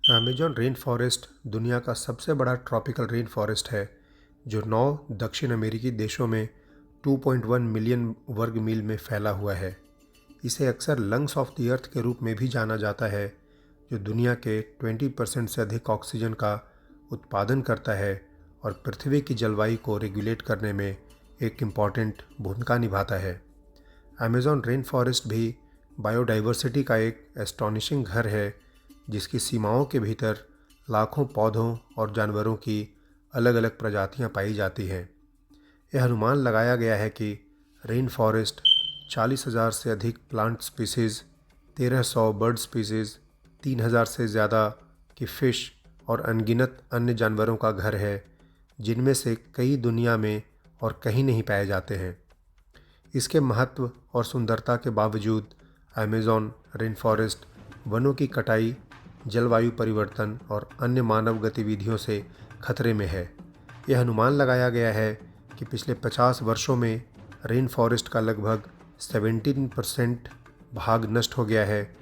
Amazon rain forest दुनिया का सबसे बड़ा ट्रॉपिकल रेन फॉरेस्ट है जो 9 दक्षिण अमेरिकी देशों में 2.1 मिलियन वर्ग मील में फैला हुआ है। इसे अक्सर लंग्स ऑफ द अर्थ के रूप में भी जाना जाता है, जो दुनिया के 20% से अधिक ऑक्सीजन का उत्पादन करता है और पृथ्वी की जलवायु को रेगुलेट करने में एक इम्पॉर्टेंट भूमिका निभाता है। अमेजॉन रेन फॉरेस्ट भी बायोडाइवर्सिटी का एक एस्टॉनिशिंग घर है, जिसकी सीमाओं के भीतर लाखों पौधों और जानवरों की अलग अलग प्रजातियां पाई जाती हैं। यह अनुमान लगाया गया है कि रेन फॉरेस्ट 40,000 से अधिक प्लांट स्पीसीज़, 1,300 बर्ड स्पीसीज़, 3,000 से ज़्यादा की फ़िश और अनगिनत अन्य जानवरों का घर है, जिनमें से कई दुनिया में और कहीं नहीं पाए जाते हैं। इसके महत्व और सुंदरता के बावजूद अमेज़न रेन फॉरेस्ट वनों की कटाई, जलवायु परिवर्तन और अन्य मानव गतिविधियों से खतरे में है। यह अनुमान लगाया गया है कि पिछले 50 वर्षों में रेन फॉरेस्ट का लगभग 17% भाग नष्ट हो गया है,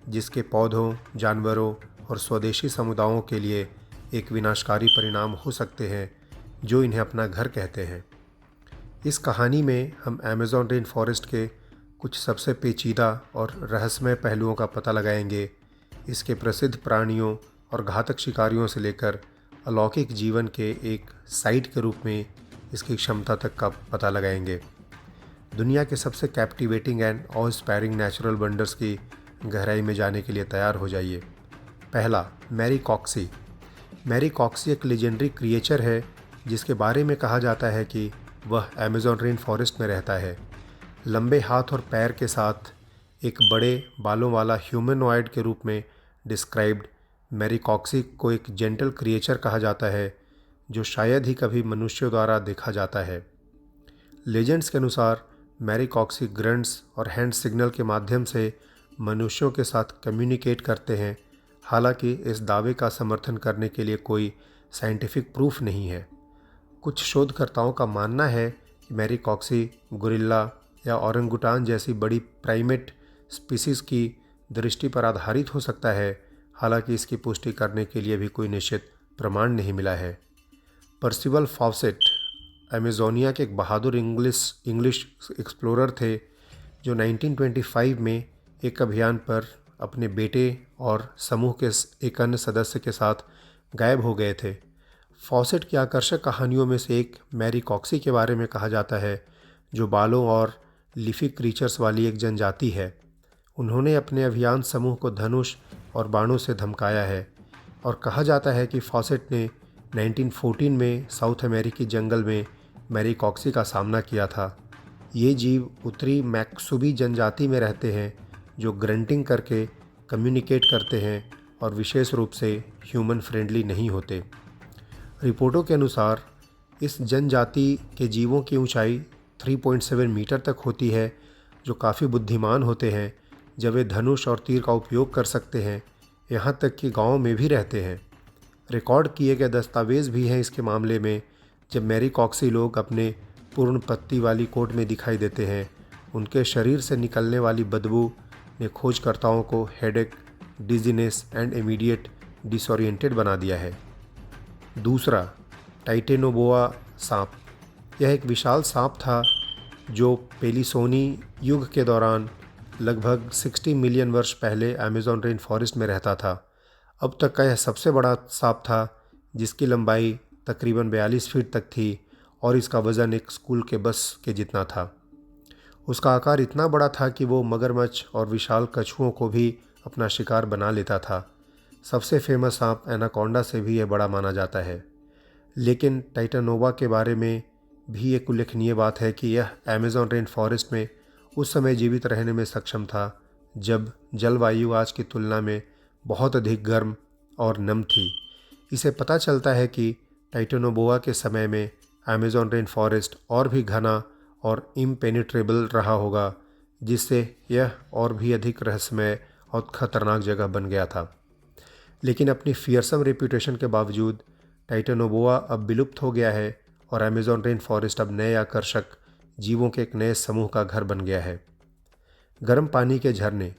जिसके पौधों, जानवरों और स्वदेशी समुदायों के लिए एक विनाशकारी परिणाम हो सकते हैं, जो इन्हें अपना घर कहते हैं। इस कहानी में हम अमेज़न रेन फॉरेस्ट के कुछ सबसे पेचीदा और रहस्यमय पहलुओं का पता लगाएंगे। इसके प्रसिद्ध प्राणियों और घातक शिकारियों से लेकर अलौकिक जीवन के एक साइट के रूप में इसकी क्षमता तक का पता लगाएंगे। दुनिया के सबसे captivating and of inspiring natural wonders की गहराई में जाने के लिए तैयार हो जाइए। पहला, मैरी कॉक्सी। मैरी कॉक्सी एक लेजेंडरी क्रिएचर है, जिसके बारे में कहा जाता है कि वह अमेज़न रेन फॉरेस्ट में रहता है। लंबे हाथ और पैर के साथ एक बड़े बालों वाला ह्यूमनॉइड के रूप में डिस्क्राइब्ड मैरी कॉक्सी को एक जेंटल क्रिएचर कहा जाता है, जो शायद ही कभी मनुष्यों द्वारा देखा जाता है। लेजेंड्स के अनुसार मैरी कॉक्सी ग्रंट्स और हैंड सिग्नल के माध्यम से मनुष्यों के साथ कम्युनिकेट करते हैं। हालांकि इस दावे का समर्थन करने के लिए कोई साइंटिफिक प्रूफ नहीं है। कुछ शोधकर्ताओं का मानना है कि मैरी कॉक्सी गोरिल्ला या ओरंगुटान जैसी बड़ी प्राइमेट स्पीसीज़ की दृष्टि पर आधारित हो सकता है। हालांकि इसकी पुष्टि करने के लिए भी कोई निश्चित प्रमाण नहीं मिला है। पर्सिवल फॉसेट अमेज़ोनिया के एक बहादुर इंग्लिश एक्सप्लोरर थे, जो 1925 में एक अभियान पर अपने बेटे और समूह के एक अन्य सदस्य के साथ गायब हो गए थे। फॉसेट की आकर्षक कहानियों में से एक मैरी कॉक्सी के बारे में कहा जाता है, जो बालों और लीफी क्रीचर्स वाली एक जनजाति है। उन्होंने अपने अभियान समूह को धनुष और बाणों से धमकाया है और कहा जाता है कि फॉसेट ने 1914 में साउथ अमेरिकी जंगल में मैरी कॉक्सी का सामना किया था। ये जीव उत्तरी मैक्सुबी जनजाति में रहते हैं, जो ग्रंटिंग करके कम्युनिकेट करते हैं और विशेष रूप से ह्यूमन फ्रेंडली नहीं होते। रिपोर्टों के अनुसार इस जनजाति के जीवों की ऊंचाई 3.7 मीटर तक होती है, जो काफ़ी बुद्धिमान होते हैं जब वे धनुष और तीर का उपयोग कर सकते हैं। यहाँ तक कि गाँव में भी रहते हैं। रिकॉर्ड किए गए दस्तावेज़ भी हैं इसके मामले में, जब मैरी कॉक्सी लोग अपने पूर्ण पत्ती वाली कोट में दिखाई देते हैं। उनके शरीर से निकलने वाली बदबू ने खोजकर्ताओं को headache, dizziness and immediate disoriented बना दिया है। दूसरा, टाइटेनोबोआ सांप। यह एक विशाल सांप था जो पेलिसोनी युग के दौरान लगभग 60 मिलियन वर्ष पहले अमेज़न रेन फॉरेस्ट में रहता था। अब तक का यह सबसे बड़ा सांप था, जिसकी लंबाई तकरीबन 42 फीट तक थी और इसका वज़न एक स्कूल के बस के जितना था। उसका आकार इतना बड़ा था कि वो मगरमच्छ और विशाल कछुओं को भी अपना शिकार बना लेता था। सबसे फेमस सांप एनाकोंडा से भी यह बड़ा माना जाता है। लेकिन टाइटानोबा के बारे में भी एक उल्लेखनीय बात है कि यह अमेज़न रेन फॉरेस्ट में उस समय जीवित रहने में सक्षम था, जब जलवायु आज की तुलना में बहुत अधिक गर्म और नम थी। इसे पता चलता है कि टाइटानोबोआ के समय में अमेज़न रेन फॉरेस्ट और भी घना और इम्पेनिट्रेबल रहा होगा, जिससे यह और भी अधिक रहस्यमय और ख़तरनाक जगह बन गया था। लेकिन अपनी फियरसम रेप्यूटेशन के बावजूद टाइटानोबोआ अब विलुप्त हो गया है और अमेज़न रेन फॉरेस्ट अब नए आकर्षक जीवों के एक नए समूह का घर बन गया है। गर्म पानी के झरने,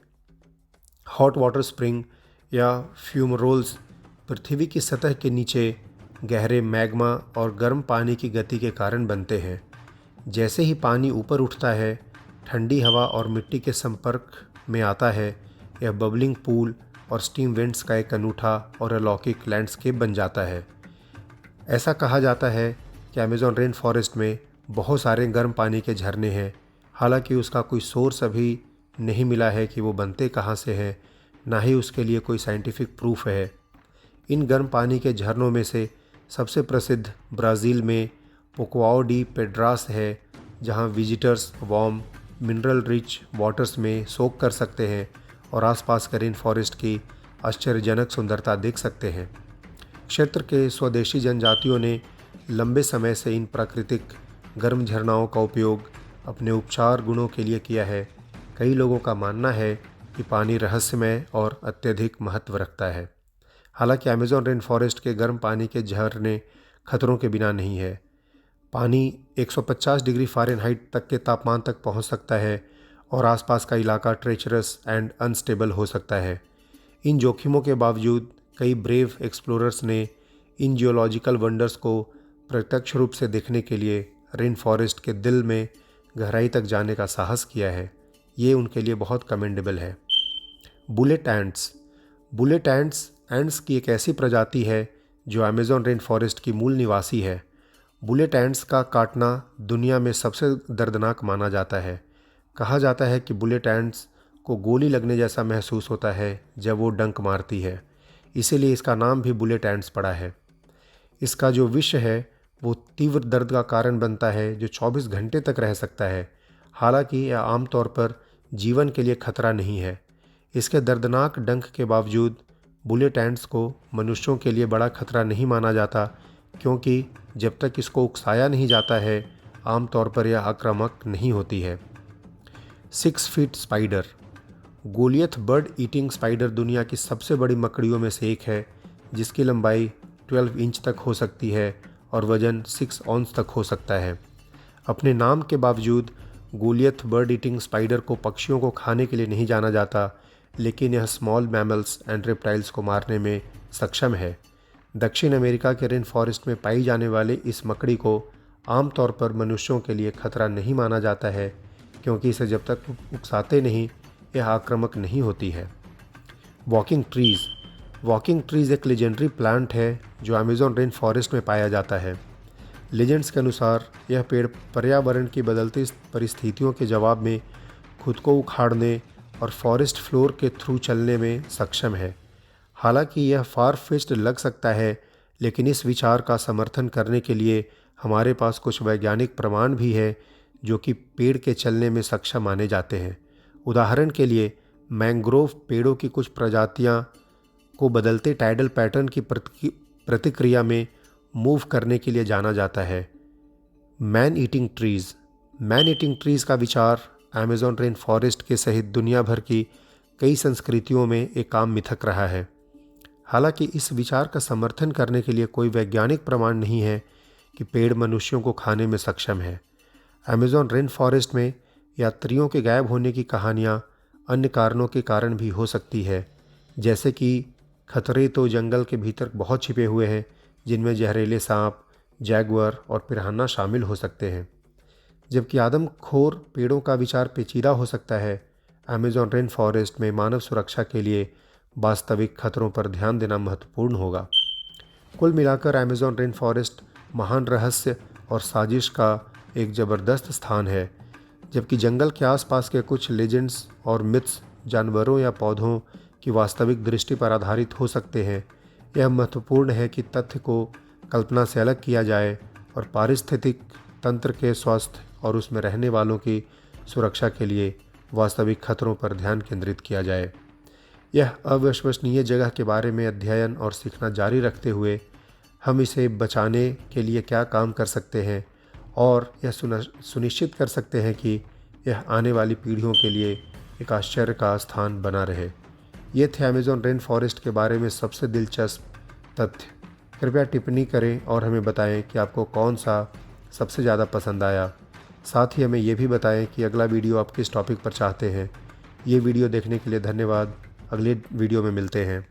हॉट वाटर स्प्रिंग या फ्यूमरोल्स पृथ्वी की सतह के नीचे गहरे मैग्मा और गर्म पानी की गति के कारण बनते हैं। जैसे ही पानी ऊपर उठता है, ठंडी हवा और मिट्टी के संपर्क में आता है, यह बबलिंग पूल और स्टीम वेंट्स का एक अनूठा और अलौकिक लैंडस्केप बन जाता है। ऐसा कहा जाता है कि अमेज़न रेन फॉरेस्ट में बहुत सारे गर्म पानी के झरने हैं। हालांकि उसका कोई सोर्स अभी नहीं मिला है कि वो बनते कहाँ से हैं, ना ही उसके लिए कोई साइंटिफिक प्रूफ है। इन गर्म पानी के झरनों में से सबसे प्रसिद्ध ब्राज़ील में पोकोआओ डी पेड्रास है, जहां visitors warm mineral rich waters में सोक कर सकते हैं और आसपास के रेन फॉरेस्ट की आश्चर्यजनक सुंदरता देख सकते हैं। क्षेत्र के स्वदेशी जनजातियों ने लंबे समय से इन प्राकृतिक गर्म झरनाओं का उपयोग अपने उपचार गुणों के लिए किया है। कई लोगों का मानना है कि पानी रहस्यमय और अत्यधिक महत्व रखता है। हालांकि अमेज़न रेन फॉरेस्ट के गर्म पानी के झरने खतरों के बिना नहीं है। पानी 150 डिग्री फ़ारेनहाइट तक के तापमान तक पहुंच सकता है और आसपास का इलाका ट्रेचरस एंड अनस्टेबल हो सकता है। इन जोखिमों के बावजूद कई ब्रेव एक्सप्लोरर्स ने इन जियोलॉजिकल वंडर्स को प्रत्यक्ष रूप से देखने के लिए रेन फॉरेस्ट के दिल में गहराई तक जाने का साहस किया है। ये उनके लिए बहुत कमेंडेबल है। बुलेट एंट्स एंट्स की एक ऐसी प्रजाति है जो अमेज़न रेन फॉरेस्ट की मूल निवासी है। बुलेट एंट्स का काटना दुनिया में सबसे दर्दनाक माना जाता है। कहा जाता है कि बुलेट एंट्स को गोली लगने जैसा महसूस होता है जब वो डंक मारती है, इसीलिए इसका नाम भी बुलेट एंट्स पड़ा है। इसका जो विष है वो तीव्र दर्द का कारण बनता है जो 24 घंटे तक रह सकता है। हालांकि यह आमतौर पर जीवन के लिए खतरा नहीं है। इसके दर्दनाक डंक के बावजूद बुलेट एंट्स को मनुष्यों के लिए बड़ा खतरा नहीं माना जाता, क्योंकि जब तक इसको उकसाया नहीं जाता है आमतौर पर यह आक्रामक नहीं होती है। 6 feet spider. Goliath bird eating spider दुनिया की सबसे बड़ी मकड़ियों में से एक है, जिसकी लंबाई 12 इंच तक हो सकती है और वज़न 6 औंस तक हो सकता है। अपने नाम के बावजूद गोलियथ बर्ड ईटिंग स्पाइडर को पक्षियों को खाने के लिए नहीं जाना जाता, लेकिन यह स्मॉल मैमल्स एंड रेप्टाइल्स को मारने में सक्षम है। दक्षिण अमेरिका के रेन फॉरेस्ट में पाई जाने वाले इस मकड़ी को आमतौर पर मनुष्यों के लिए खतरा नहीं माना जाता है, क्योंकि इसे जब तक उकसाते नहीं यह आक्रामक नहीं होती है। वॉकिंग ट्रीज़ एक लेजेंडरी प्लांट है जो अमेज़न रेन फॉरेस्ट में पाया जाता है। लेजेंड्स के अनुसार यह पेड़ पर्यावरण की बदलती परिस्थितियों के जवाब में खुद को उखाड़ने और फॉरेस्ट फ्लोर के थ्रू चलने में सक्षम है। हालांकि यह फार फिच्ड लग सकता है, लेकिन इस विचार का समर्थन करने के लिए हमारे पास कुछ वैज्ञानिक प्रमाण भी है जो कि पेड़ के चलने में सक्षम माने जाते हैं। उदाहरण के लिए मैंग्रोव पेड़ों की कुछ प्रजातियां को बदलते टाइडल पैटर्न की प्रतिक्रिया में मूव करने के लिए जाना जाता है। मैन ईटिंग ट्रीज़ का विचार अमेज़न रेन फॉरेस्ट के सहित दुनिया भर की कई संस्कृतियों में एक आम मिथक रहा है। हालांकि इस विचार का समर्थन करने के लिए कोई वैज्ञानिक प्रमाण नहीं है कि पेड़ मनुष्यों को खाने में सक्षम है। अमेज़न रेन फॉरेस्ट में यात्रियों के गायब होने की कहानियाँ अन्य कारणों के कारण भी हो सकती है, जैसे कि खतरे तो जंगल के भीतर बहुत छिपे हुए हैं, जिनमें जहरीले सांप, जैगुआर और पिरान्हा शामिल हो सकते हैं। जबकि आदमखोर पेड़ों का विचार पेचीदा हो सकता है, अमेज़न रेन फॉरेस्ट में मानव सुरक्षा के लिए वास्तविक खतरों पर ध्यान देना महत्वपूर्ण होगा। कुल मिलाकर अमेज़न रेन फॉरेस्ट महान रहस्य और साजिश का एक ज़बरदस्त स्थान है। जबकि जंगल के आसपास के कुछ लेजेंड्स और मिथ्स जानवरों या पौधों की वास्तविक दृष्टि पर आधारित हो सकते हैं, यह महत्वपूर्ण है कि तथ्य को कल्पना से अलग किया जाए और पारिस्थितिक तंत्र के स्वास्थ्य और उसमें रहने वालों की सुरक्षा के लिए वास्तविक खतरों पर ध्यान केंद्रित किया जाए। यह अविश्वसनीय जगह के बारे में अध्ययन और सीखना जारी रखते हुए हम इसे बचाने के लिए क्या काम कर सकते हैं और यह सुनिश्चित कर सकते हैं कि यह आने वाली पीढ़ियों के लिए एक आश्चर्य का स्थान बना रहे। ये थे अमेज़न रेन फॉरेस्ट के बारे में सबसे दिलचस्प तथ्य। कृपया टिप्पणी करें और हमें बताएं कि आपको कौन सा सबसे ज़्यादा पसंद आया। साथ ही हमें ये भी बताएं कि अगला वीडियो आप किस टॉपिक पर चाहते हैं। ये वीडियो देखने के लिए धन्यवाद। अगले वीडियो में मिलते हैं।